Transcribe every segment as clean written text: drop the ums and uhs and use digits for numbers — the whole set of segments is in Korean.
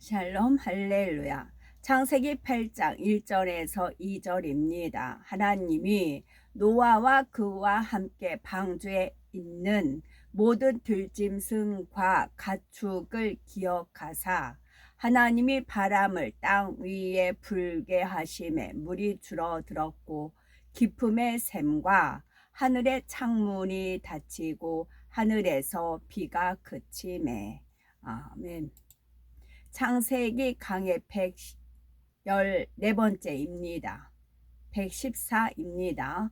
샬롬 할렐루야. 창세기 8장 1절에서 2절입니다. 하나님이 노아와 그와 함께 방주에 있는 모든 들짐승과 가축을 기억하사 하나님이 바람을 땅 위에 불게 하심에 물이 줄어들었고 깊음의 샘과 하늘의 창문이 닫히고 하늘에서 비가 그치매. 아멘. 창세기 강의 114번째입니다. 114입니다.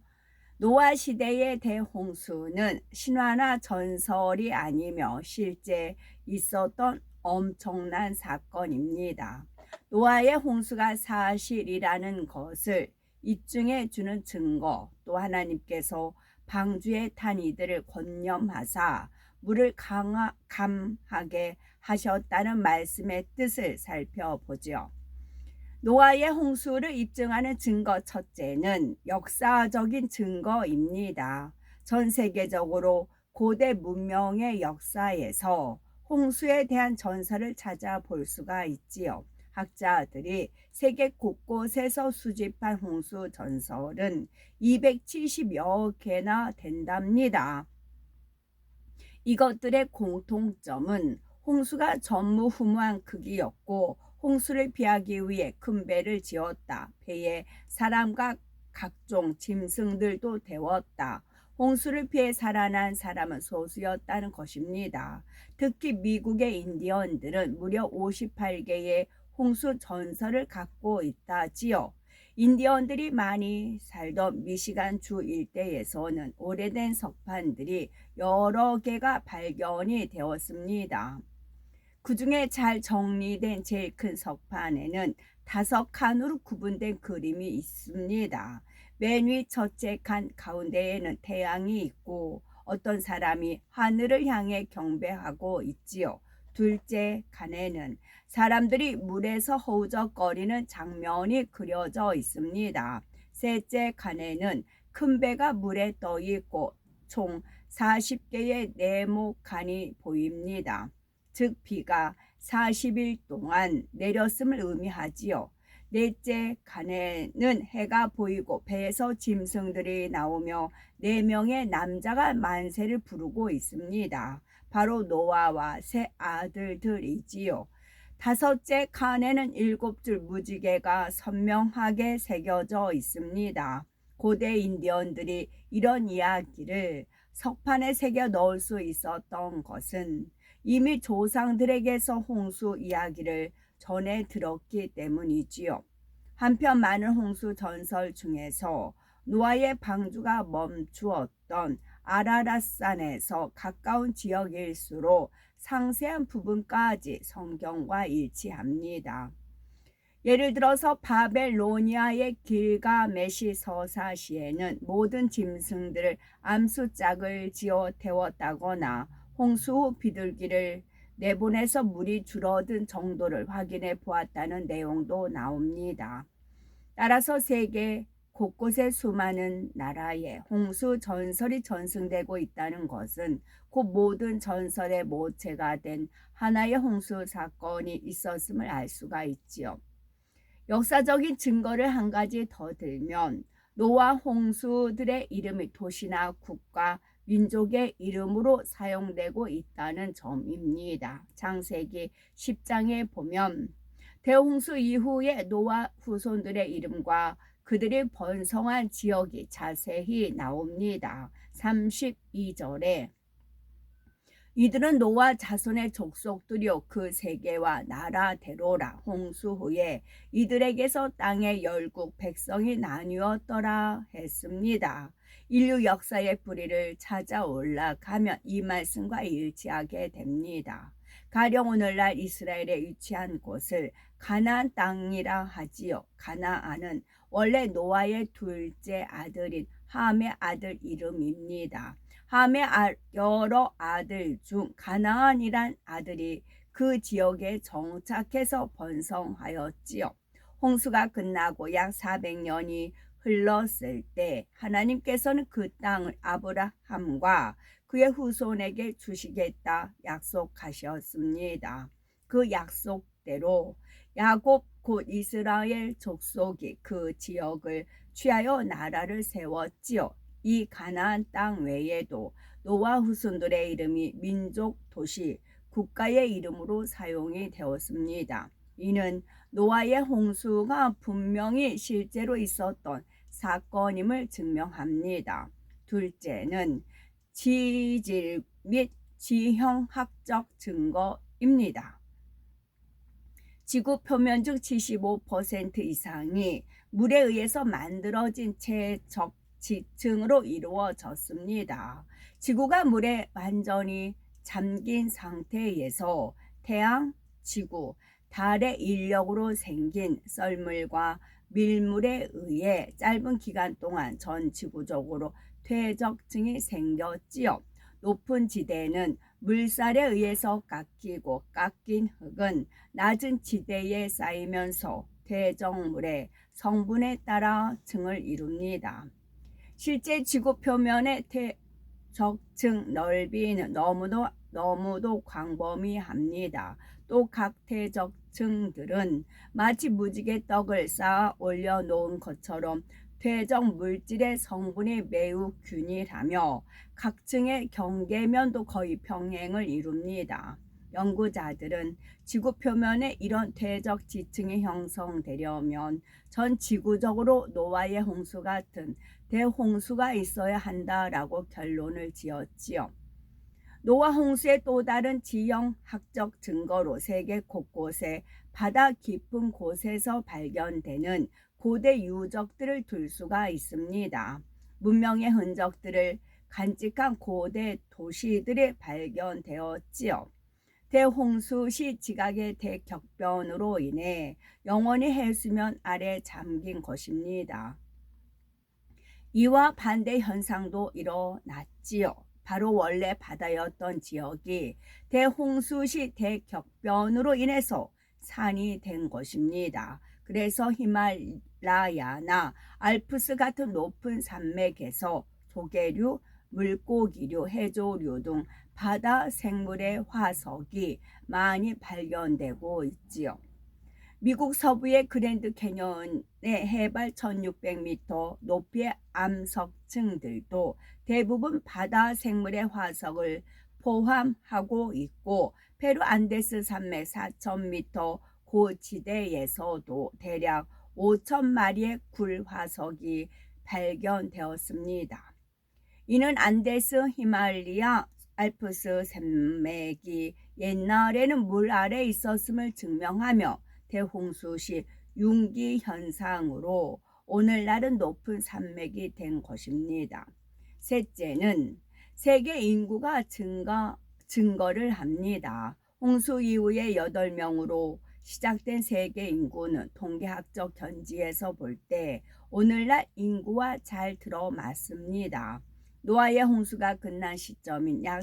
노아 시대의 대홍수는 신화나 전설이 아니며 실제 있었던 엄청난 사건입니다. 노아의 홍수가 사실이라는 것을 입증해 주는 증거, 또 하나님께서 방주에 탄 이들을 권념하사 물을 감하게 하셨다는 말씀의 뜻을 살펴보죠. 노아의 홍수를 입증하는 증거 첫째는 역사적인 증거입니다. 전 세계적으로 고대 문명의 역사에서 홍수에 대한 전설을 찾아볼 수가 있지요. 학자들이 세계 곳곳에서 수집한 홍수 전설은 270여 개나 된답니다. 이것들의 공통점은 홍수가 전무후무한 크기였고 홍수를 피하기 위해 큰 배를 지었다. 배에 사람과 각종 짐승들도 태웠다. 홍수를 피해 살아난 사람은 소수였다는 것입니다. 특히 미국의 인디언들은 무려 58개의 홍수 전설을 갖고 있다지요. 인디언들이 많이 살던 미시간 주 일대에서는 오래된 석판들이 여러 개가 발견이 되었습니다. 그 중에 잘 정리된 제일 큰 석판에는 5칸으로 구분된 그림이 있습니다. 맨 위 첫째 칸 가운데에는 태양이 있고 어떤 사람이 하늘을 향해 경배하고 있지요. 둘째 칸에는 사람들이 물에서 허우적거리는 장면이 그려져 있습니다. 셋째 칸에는 큰 배가 물에 떠 있고 총 40개의 네모칸이 보입니다. 즉 비가 40일 동안 내렸음을 의미하지요. 넷째 칸에는 해가 보이고 배에서 짐승들이 나오며 4명의 남자가 만세를 부르고 있습니다. 바로 노아와 세 아들들이지요. 다섯째 칸에는 7줄 무지개가 선명하게 새겨져 있습니다. 고대 인디언들이 이런 이야기를 석판에 새겨 넣을 수 있었던 것은 이미 조상들에게서 홍수 이야기를 전해 들었기 때문이지요. 한편 많은 홍수 전설 중에서 노아의 방주가 멈추었던 아라랏산에서 가까운 지역일수록 상세한 부분까지 성경과 일치합니다. 예를 들어서 바벨로니아의 길가메시 서사시에는 모든 짐승들을 암수짝을 지어 태웠다거나 홍수 후 비둘기를 내보내서 물이 줄어든 정도를 확인해 보았다는 내용도 나옵니다. 따라서 세계 곳곳의 수많은 나라에 홍수 전설이 전승되고 있다는 것은 곧 모든 전설의 모체가 된 하나의 홍수 사건이 있었음을 알 수가 있지요. 역사적인 증거를 한 가지 더 들면 노아 홍수들의 이름이 도시나 국가, 민족의 이름으로 사용되고 있다는 점입니다. 창세기 10장에 보면 대홍수 이후에 노아 후손들의 이름과 그들이 번성한 지역이 자세히 나옵니다. 32절에 이들은 노아 자손의 족속들이요 그 세계와 나라대로라. 홍수 후에 이들에게서 땅의 열국 백성이 나뉘었더라 했습니다. 인류 역사의 뿌리를 찾아 올라가면 이 말씀과 일치하게 됩니다. 가령 오늘날 이스라엘에 위치한 곳을 가나안 땅이라 하지요. 가나안은 원래 노아의 둘째 아들인 함의 아들 이름입니다. 함의 여러 아들 중 가나안이란 아들이 그 지역에 정착해서 번성하였지요. 홍수가 끝나고 약 400년이 흘렀을 때 하나님께서는 그 땅을 아브라함과 그의 후손에게 주시겠다 약속하셨습니다. 그 약속 약속대로 야곱 곧 이스라엘 족속이 그 지역을 취하여 나라를 세웠지요. 이 가나안 땅 외에도 노아 후손들의 이름이 민족, 도시, 국가의 이름으로 사용이 되었습니다. 이는 노아의 홍수가 분명히 실제로 있었던 사건임을 증명합니다. 둘째는 지질 및 지형학적 증거입니다. 지구 표면 중 75% 이상이 물에 의해서 만들어진 최적 지층으로 이루어졌습니다. 지구가 물에 완전히 잠긴 상태에서 태양, 지구, 달의 인력으로 생긴 썰물과 밀물에 의해 짧은 기간 동안 전 지구적으로 퇴적층이 생겼지요. 높은 지대는 물살에 의해서 깎이고 깎인 흙은 낮은 지대에 쌓이면서 퇴적물의 성분에 따라 층을 이룹니다. 실제 지구 표면의 퇴적층 넓이는 너무도 광범위합니다. 또 각 퇴적층들은 마치 무지개 떡을 쌓아 올려놓은 것처럼 퇴적 물질의 성분이 매우 균일하며 각 층의 경계면도 거의 평행을 이룹니다. 연구자들은 지구 표면에 이런 퇴적 지층이 형성되려면 전 지구적으로 노아의 홍수 같은 대홍수가 있어야 한다라고 결론을 지었지요. 노아 홍수의 또 다른 지형학적 증거로 세계 곳곳에 바다 깊은 곳에서 발견되는 고대 유적들을 둘 수가 있습니다. 문명의 흔적들을 간직한 고대 도시들이 발견되었지요. 대홍수 시 지각의 대격변으로 인해 영원히 해수면 아래 잠긴 것입니다. 이와 반대 현상도 일어났지요. 바로 원래 바다였던 지역이 대홍수 시 대격변으로 인해서 산이 된 것입니다. 그래서 히말라야나 알프스 같은 높은 산맥에서 조개류, 물고기류, 해조류 등 바다 생물의 화석이 많이 발견되고 있지요. 미국 서부의 그랜드 캐년의 해발 1600m 높이의 암석층들도 대부분 바다 생물의 화석을 포함하고 있고, 페루 안데스 산맥 4000m 고지대에서도 대략 5000마리의 굴 화석이 발견되었습니다. 이는 안데스, 히말리아, 알프스 산맥이 옛날에는 물 아래 있었음을 증명하며 대홍수 시 융기 현상으로 오늘날은 높은 산맥이 된 것입니다. 셋째는 세계 인구가 증거를 합니다. 홍수 이후에 8명으로 시작된 세계 인구는 통계학적 견지에서 볼 때 오늘날 인구와 잘 들어맞습니다. 노아의 홍수가 끝난 시점인 약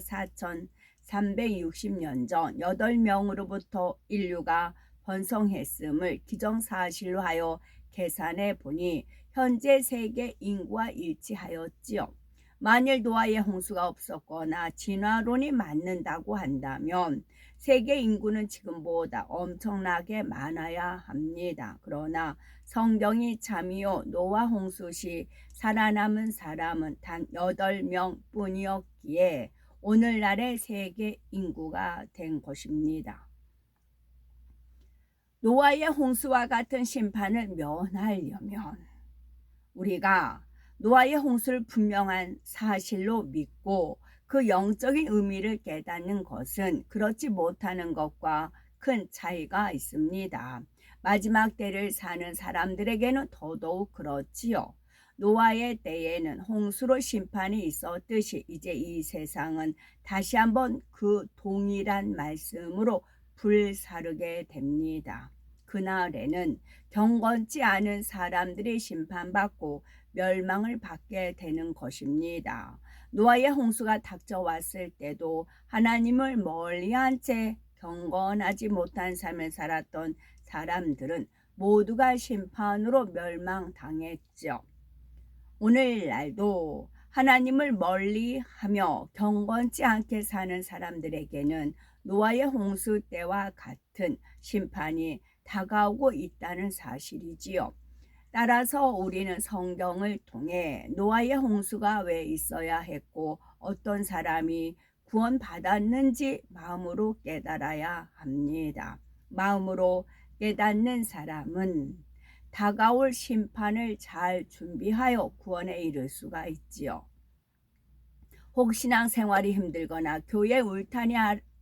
4360년 전 8명으로부터 인류가 번성했음을 기정사실로 하여 계산해 보니 현재 세계 인구와 일치하였지요. 만일 노아의 홍수가 없었거나 진화론이 맞는다고 한다면 세계 인구는 지금보다 엄청나게 많아야 합니다. 그러나 성경이 참이요 노아 홍수 시 살아남은 사람은 단 8명 뿐이었기에 오늘날의 세계 인구가 된 것입니다. 노아의 홍수와 같은 심판을 면하려면 우리가 노아의 홍수를 분명한 사실로 믿고 그 영적인 의미를 깨닫는 것은 그렇지 못하는 것과 큰 차이가 있습니다. 마지막 때를 사는 사람들에게는 더더욱 그렇지요. 노아의 때에는 홍수로 심판이 있었듯이 이제 이 세상은 다시 한번 그 동일한 말씀으로 불사르게 됩니다. 그날에는 경건치 않은 사람들이 심판받고 멸망을 받게 되는 것입니다. 노아의 홍수가 닥쳐왔을 때도 하나님을 멀리한 채 경건하지 못한 삶을 살았던 사람들은 모두가 심판으로 멸망당했죠. 오늘날도 하나님을 멀리하며 경건치 않게 사는 사람들에게는 노아의 홍수 때와 같은 심판이 다가오고 있다는 사실이지요. 따라서 우리는 성경을 통해 노아의 홍수가 왜 있어야 했고 어떤 사람이 구원받았는지 마음으로 깨달아야 합니다. 마음으로 깨닫는 사람은 다가올 심판을 잘 준비하여 구원에 이를 수가 있지요. 혹 신앙생활이 힘들거나 교회 울타리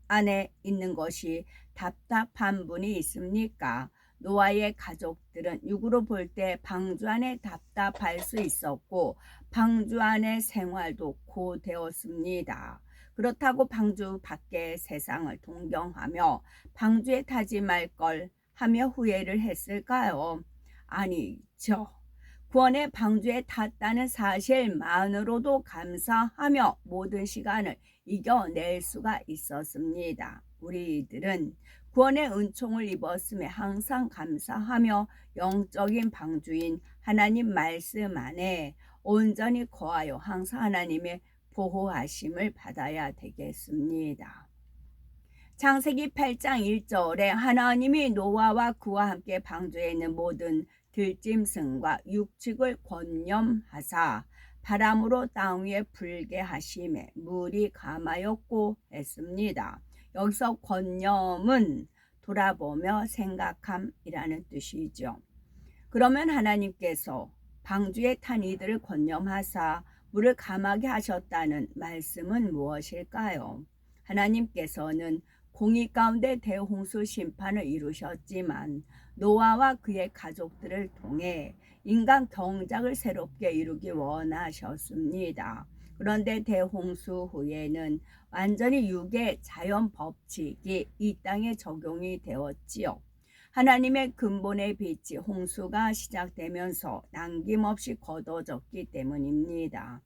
안에 있는 것이 답답한 분이 있습니까? 노아의 가족들은 육으로 볼 때 방주 안에 답답할 수 있었고 방주 안의 생활도 고되었습니다. 그렇다고 방주 밖의 세상을 동경하며 방주에 타지 말 걸 하며 후회를 했을까요? 아니죠. 구원의 방주에 탔다는 사실만으로도 감사하며 모든 시간을 이겨낼 수가 있었습니다. 우리들은 구원의 은총을 입었음에 항상 감사하며 영적인 방주인 하나님 말씀 안에 온전히 거하여 항상 하나님의 보호하심을 받아야 되겠습니다. 창세기 8장 1절에 하나님이 노아와 그와 함께 방주에 있는 모든 들짐승과 육축을 권념하사 바람으로 땅 위에 불게 하심에 물이 감하였고 했습니다. 여기서 권념은 돌아보며 생각함이라는 뜻이죠. 그러면 하나님께서 방주에 탄 이들을 권념하사 물을 감하게 하셨다는 말씀은 무엇일까요? 하나님께서는 공의 가운데 대홍수 심판을 이루셨지만 노아와 그의 가족들을 통해 인간 경작을 새롭게 이루기 원하셨습니다. 그런데 대홍수 후에는 완전히 육의 자연 법칙이 이 땅에 적용이 되었지요. 하나님의 근본의 빛이 홍수가 시작되면서 남김없이 거둬졌기 때문입니다.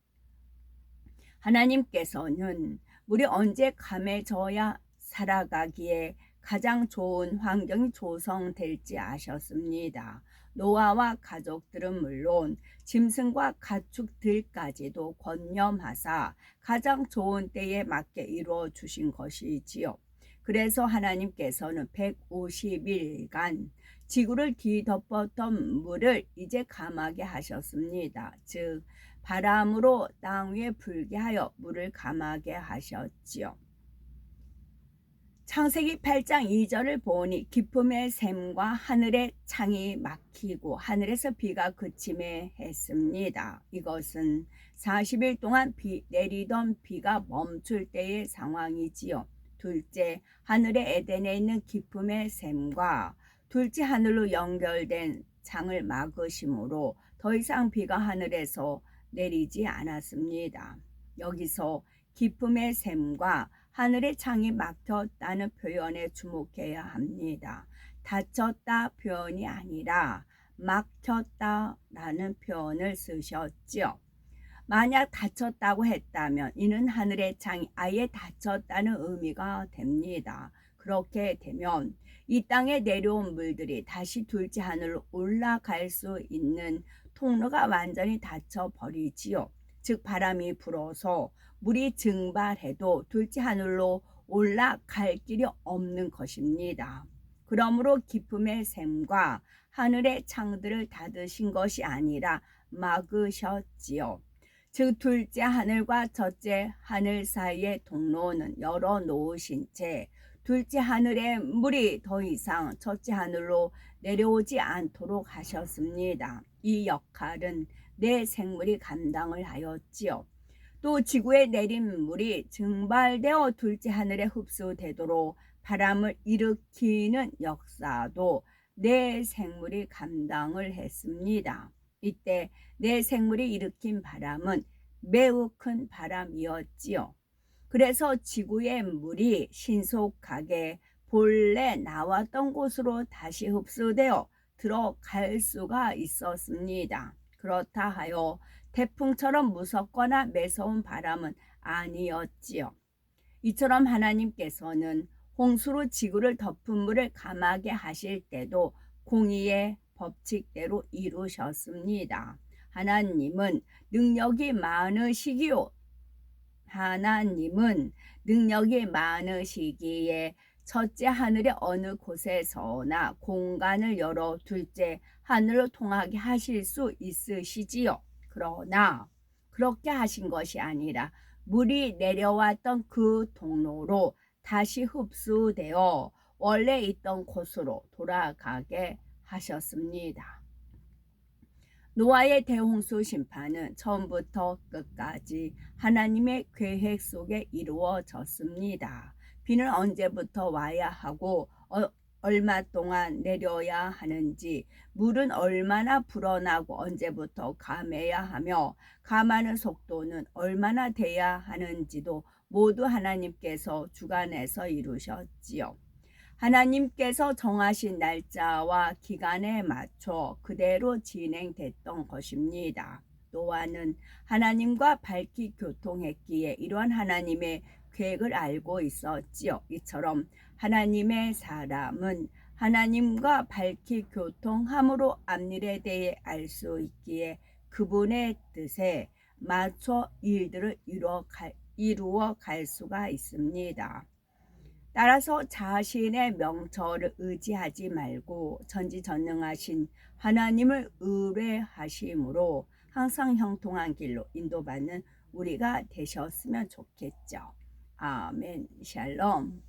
하나님께서는 물이 언제 감해져야 살아가기에 가장 좋은 환경이 조성될지 아셨습니다. 노아와 가족들은 물론 짐승과 가축들까지도 권념하사 가장 좋은 때에 맞게 이루어 주신 것이지요. 그래서 하나님께서는 150일간 지구를 뒤덮었던 물을 이제 감하게 하셨습니다. 즉 바람으로 땅 위에 불게 하여 물을 감하게 하셨지요. 창세기 8장 2절을 보니 기쁨의 샘과 하늘의 창이 막히고 하늘에서 비가 그침에 했습니다. 이것은 40일 동안 내리던 비가 멈출 때의 상황이지요. 둘째, 하늘의 에덴에 있는 기쁨의 샘과 둘째 하늘로 연결된 창을 막으심으로 더 이상 비가 하늘에서 내리지 않았습니다. 여기서 기쁨의 샘과 하늘의 창이 막혔다는 표현에 주목해야 합니다. 닫혔다 표현이 아니라 막혔다라는 표현을 쓰셨죠. 만약 닫혔다고 했다면 이는 하늘의 창이 아예 닫혔다는 의미가 됩니다. 그렇게 되면 이 땅에 내려온 물들이 다시 둘째 하늘로 올라갈 수 있는 통로가 완전히 닫혀버리지요. 즉 바람이 불어서 물이 증발해도 둘째 하늘로 올라갈 길이 없는 것입니다. 그러므로 기쁨의 샘과 하늘의 창들을 닫으신 것이 아니라 막으셨지요. 즉 둘째 하늘과 첫째 하늘 사이의 통로는 열어 놓으신 채 둘째 하늘의 물이 더 이상 첫째 하늘로 내려오지 않도록 하셨습니다. 이 역할은 내 생물이 감당을 하였지요. 또 지구에 내린 물이 증발되어 둘째 하늘에 흡수되도록 바람을 일으키는 역사도 내 생물이 감당을 했습니다. 이때 내 생물이 일으킨 바람은 매우 큰 바람이었지요. 그래서 지구의 물이 신속하게 본래 나왔던 곳으로 다시 흡수되어 들어갈 수가 있었습니다. 그렇다 하여 태풍처럼 무섭거나 매서운 바람은 아니었지요. 이처럼 하나님께서는 홍수로 지구를 덮은 물을 감하게 하실 때도 공의의 법칙대로 이루셨습니다. 하나님은 능력이 많으시기요. 하나님은 능력이 많으시기에 첫째 하늘의 어느 곳에서나 공간을 열어 둘째 하늘로 통하게 하실 수 있으시지요. 그러나 그렇게 하신 것이 아니라 물이 내려왔던 그 통로로 다시 흡수되어 원래 있던 곳으로 돌아가게 하셨습니다. 노아의 대홍수 심판은 처음부터 끝까지 하나님의 계획 속에 이루어졌습니다. 비는 언제부터 와야 하고 얼마 동안 내려야 하는지, 물은 얼마나 불어나고 언제부터 감해야 하며 감하는 속도는 얼마나 돼야 하는지도 모두 하나님께서 주관해서 이루셨지요. 하나님께서 정하신 날짜와 기간에 맞춰 그대로 진행됐던 것입니다. 노아는 하나님과 밝히 교통했기에 이러한 하나님의 계획을 알고 있었지요. 이처럼 하나님의 사람은 하나님과 밝히 교통함으로 앞일에 대해 알 수 있기에 그분의 뜻에 맞춰 일들을 이루어 갈 수가 있습니다. 따라서 자신의 명철을 의지하지 말고 전지전능하신 하나님을 의뢰하심으로 항상 형통한 길로 인도받는 우리가 되셨으면 좋겠죠. 아멘. 샬롬.